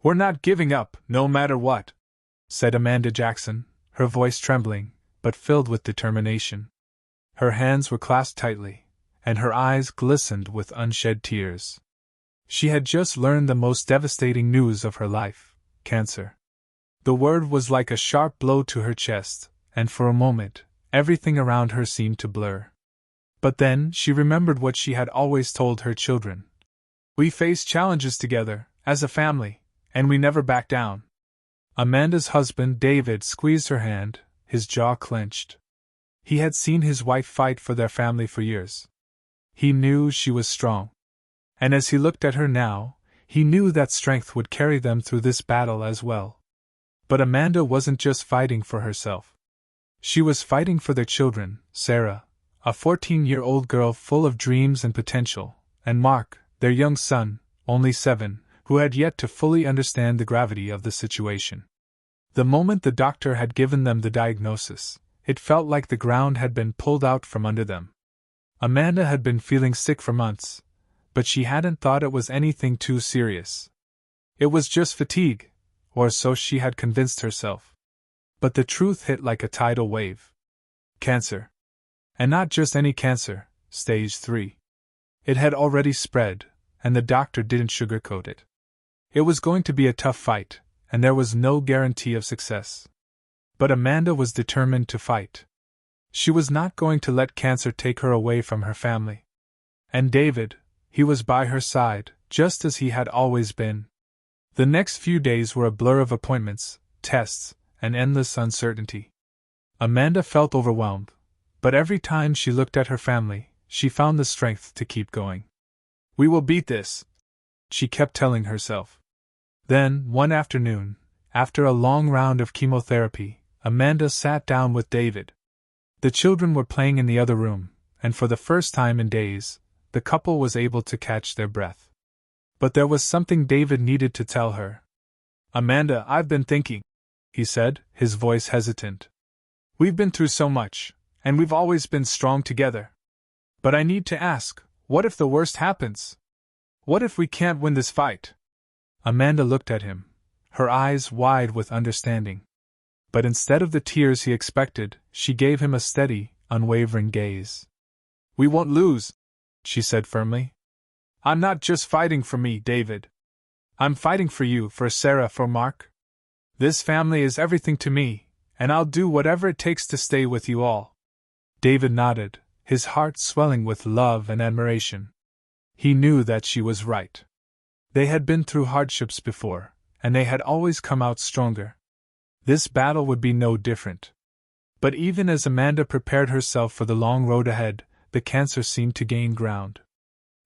"We're not giving up, no matter what," said Amanda Jackson, her voice trembling, but filled with determination. Her hands were clasped tightly, and her eyes glistened with unshed tears. She had just learned the most devastating news of her life: cancer. The word was like a sharp blow to her chest, and for a moment, everything around her seemed to blur. But then she remembered what she had always told her children. "We face challenges together, as a family, and we never back down." Amanda's husband, David, squeezed her hand, his jaw clenched. He had seen his wife fight for their family for years. He knew she was strong. And as he looked at her now, he knew that strength would carry them through this battle as well. But Amanda wasn't just fighting for herself. She was fighting for their children: Sarah, a 14-year-old girl full of dreams and potential, and Mark, their young son, only 7, who had yet to fully understand the gravity of the situation. The moment the doctor had given them the diagnosis, it felt like the ground had been pulled out from under them. Amanda had been feeling sick for months, but she hadn't thought it was anything too serious. It was just fatigue, or so she had convinced herself. But the truth hit like a tidal wave. Cancer. And not just any cancer, stage 3. It had already spread, and the doctor didn't sugarcoat it. It was going to be a tough fight, and there was no guarantee of success. But Amanda was determined to fight. She was not going to let cancer take her away from her family. And David, he was by her side, just as he had always been. The next few days were a blur of appointments, tests, and endless uncertainty. Amanda felt overwhelmed, but every time she looked at her family, she found the strength to keep going. "We will beat this," she kept telling herself. Then, one afternoon, after a long round of chemotherapy, Amanda sat down with David. The children were playing in the other room, and for the first time in days, the couple was able to catch their breath. But there was something David needed to tell her. "Amanda, I've been thinking," he said, his voice hesitant. "We've been through so much, and we've always been strong together. But I need to ask, what if the worst happens? What if we can't win this fight?" Amanda looked at him, her eyes wide with understanding. But instead of the tears he expected, she gave him a steady, unwavering gaze. "We won't lose," she said firmly. "I'm not just fighting for me, David. I'm fighting for you, for Sarah, for Mark. This family is everything to me, and I'll do whatever it takes to stay with you all." David nodded, his heart swelling with love and admiration. He knew that she was right. They had been through hardships before, and they had always come out stronger. This battle would be no different. But even as Amanda prepared herself for the long road ahead, the cancer seemed to gain ground.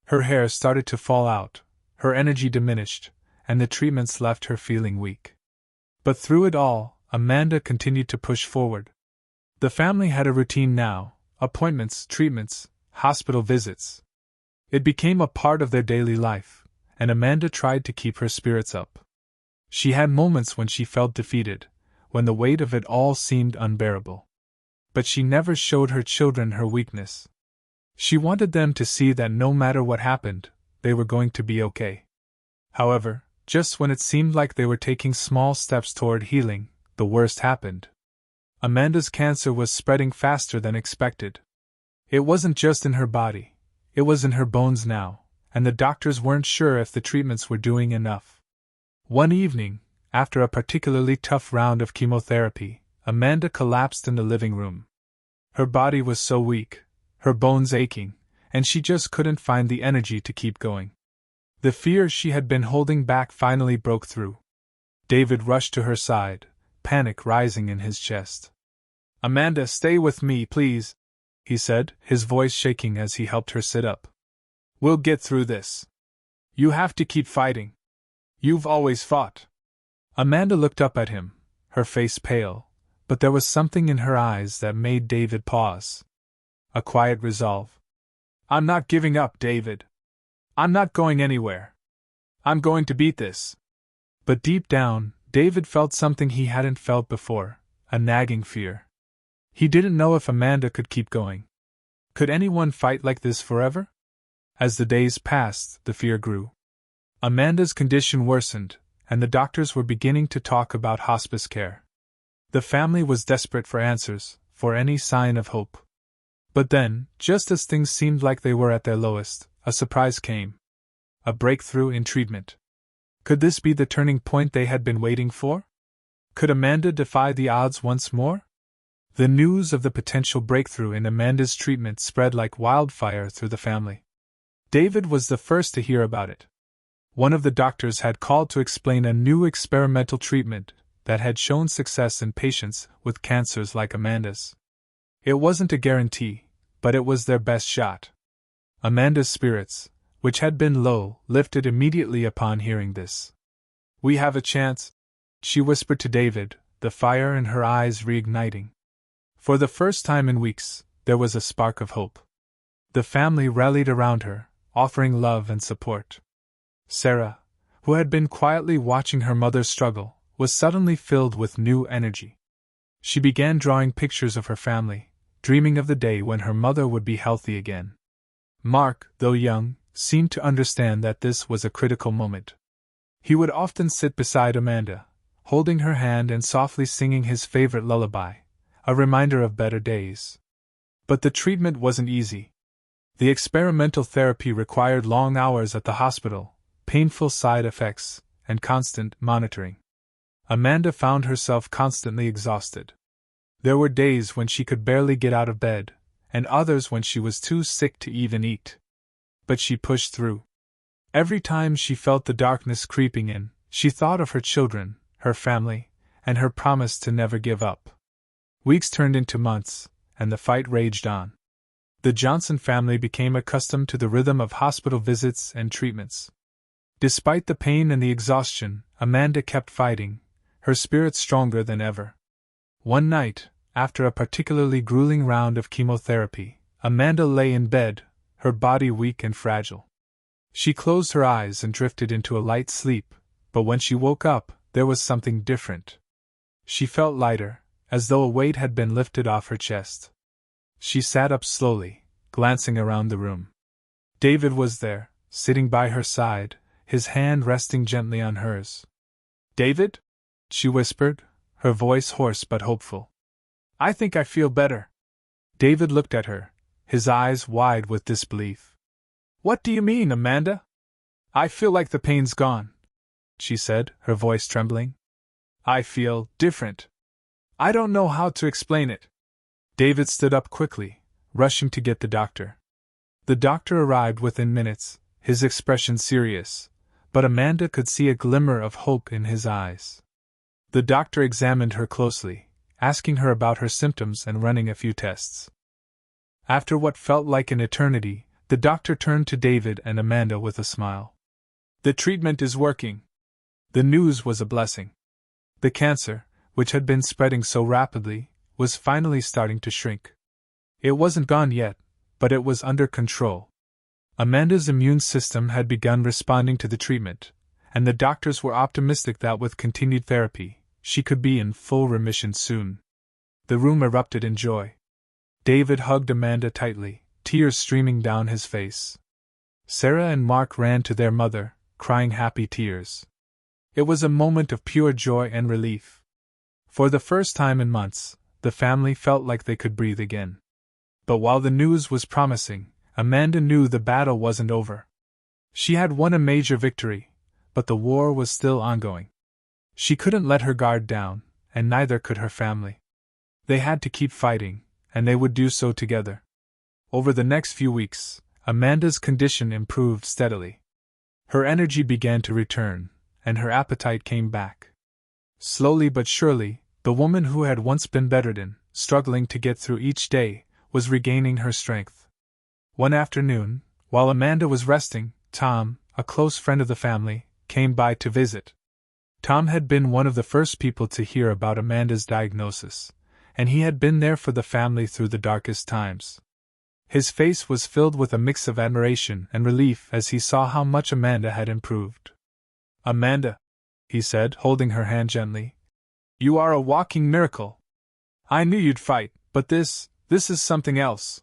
Her hair started to fall out, her energy diminished, and the treatments left her feeling weak. But through it all, Amanda continued to push forward. The family had a routine now: appointments, treatments, hospital visits. It became a part of their daily life, and Amanda tried to keep her spirits up. She had moments when she felt defeated, when the weight of it all seemed unbearable. But she never showed her children her weakness. She wanted them to see that no matter what happened, they were going to be okay. However, just when it seemed like they were taking small steps toward healing, the worst happened. Amanda's cancer was spreading faster than expected. It wasn't just in her body, it was in her bones now, and the doctors weren't sure if the treatments were doing enough. One evening, after a particularly tough round of chemotherapy, Amanda collapsed in the living room. Her body was so weak, her bones aching, and she just couldn't find the energy to keep going. The fear she had been holding back finally broke through. David rushed to her side, panic rising in his chest. "Amanda, stay with me, please," he said, his voice shaking as he helped her sit up. "We'll get through this. You have to keep fighting. You've always fought." Amanda looked up at him, her face pale, but there was something in her eyes that made David pause. A quiet resolve. "I'm not giving up, David. I'm not going anywhere. I'm going to beat this." But deep down, David felt something he hadn't felt before, a nagging fear. He didn't know if Amanda could keep going. Could anyone fight like this forever? As the days passed, the fear grew. Amanda's condition worsened, and the doctors were beginning to talk about hospice care. The family was desperate for answers, for any sign of hope. But then, just as things seemed like they were at their lowest, a surprise came. A breakthrough in treatment. Could this be the turning point they had been waiting for? Could Amanda defy the odds once more? The news of the potential breakthrough in Amanda's treatment spread like wildfire through the family. David was the first to hear about it. One of the doctors had called to explain a new experimental treatment that had shown success in patients with cancers like Amanda's. It wasn't a guarantee, but it was their best shot. Amanda's spirits, which had been low, lifted immediately upon hearing this. "We have a chance," she whispered to David, the fire in her eyes reigniting. For the first time in weeks, there was a spark of hope. The family rallied around her, offering love and support. Sarah, who had been quietly watching her mother struggle, was suddenly filled with new energy. She began drawing pictures of her family, dreaming of the day when her mother would be healthy again. Mark, though young, seemed to understand that this was a critical moment. He would often sit beside Amanda, holding her hand and softly singing his favorite lullaby, a reminder of better days. But the treatment wasn't easy. The experimental therapy required long hours at the hospital, painful side effects, and constant monitoring. Amanda found herself constantly exhausted. There were days when she could barely get out of bed, and others when she was too sick to even eat. But she pushed through. Every time she felt the darkness creeping in, she thought of her children, her family, and her promise to never give up. Weeks turned into months, and the fight raged on. The Johnson family became accustomed to the rhythm of hospital visits and treatments. Despite the pain and the exhaustion, Amanda kept fighting, her spirits stronger than ever. One night, after a particularly grueling round of chemotherapy, Amanda lay in bed, her body weak and fragile. She closed her eyes and drifted into a light sleep, but when she woke up, there was something different. She felt lighter, as though a weight had been lifted off her chest. She sat up slowly, glancing around the room. David was there, sitting by her side, his hand resting gently on hers. "David?" she whispered, her voice hoarse but hopeful. "I think I feel better." David looked at her, his eyes wide with disbelief. "What do you mean, Amanda?" "I feel like the pain's gone," she said, her voice trembling. "I feel different. I don't know how to explain it." David stood up quickly, rushing to get the doctor. The doctor arrived within minutes, his expression serious, but Amanda could see a glimmer of hope in his eyes. The doctor examined her closely, asking her about her symptoms and running a few tests. After what felt like an eternity, the doctor turned to David and Amanda with a smile. "The treatment is working." The news was a blessing. The cancer, which had been spreading so rapidly, was finally starting to shrink. It wasn't gone yet, but it was under control. Amanda's immune system had begun responding to the treatment, and the doctors were optimistic that with continued therapy, she could be in full remission soon. The room erupted in joy. David hugged Amanda tightly, tears streaming down his face. Sarah and Mark ran to their mother, crying happy tears. It was a moment of pure joy and relief. For the first time in months, the family felt like they could breathe again. But while the news was promising, Amanda knew the battle wasn't over. She had won a major victory, but the war was still ongoing. She couldn't let her guard down, and neither could her family. They had to keep fighting, and they would do so together. Over the next few weeks, Amanda's condition improved steadily. Her energy began to return, and her appetite came back. Slowly but surely, the woman who had once been bedridden, struggling to get through each day, was regaining her strength. One afternoon, while Amanda was resting, Tom, a close friend of the family, came by to visit. Tom had been one of the first people to hear about Amanda's diagnosis, and he had been there for the family through the darkest times. His face was filled with a mix of admiration and relief as he saw how much Amanda had improved. "Amanda," he said, holding her hand gently, "you are a walking miracle. I knew you'd fight, but this is something else."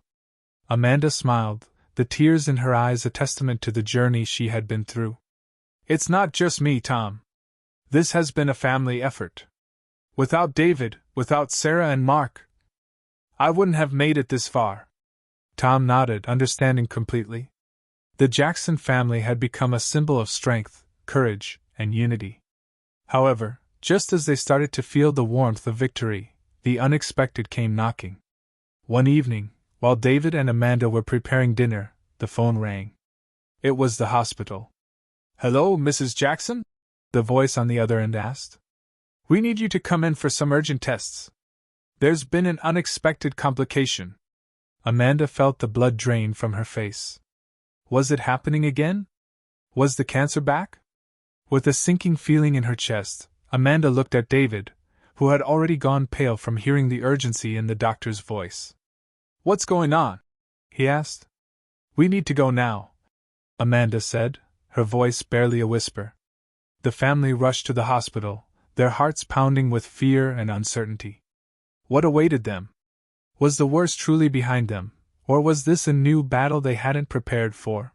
Amanda smiled, the tears in her eyes a testament to the journey she had been through. "It's not just me, Tom. This has been a family effort. Without David, without Sarah and Mark, I wouldn't have made it this far. Tom nodded, understanding completely. The Jackson family had become a symbol of strength, courage, and unity. However, just as they started to feel the warmth of victory, the unexpected came knocking. One evening, while David and Amanda were preparing dinner, the phone rang. It was the hospital. "Hello, Mrs. Jackson?" the voice on the other end asked. "We need you to come in for some urgent tests. There's been an unexpected complication." Amanda felt the blood drain from her face. Was it happening again? Was the cancer back? With a sinking feeling in her chest, Amanda looked at David, who had already gone pale from hearing the urgency in the doctor's voice. "What's going on?" he asked. "We need to go now," Amanda said, her voice barely a whisper. The family rushed to the hospital, their hearts pounding with fear and uncertainty. What awaited them? Was the worst truly behind them, or was this a new battle they hadn't prepared for?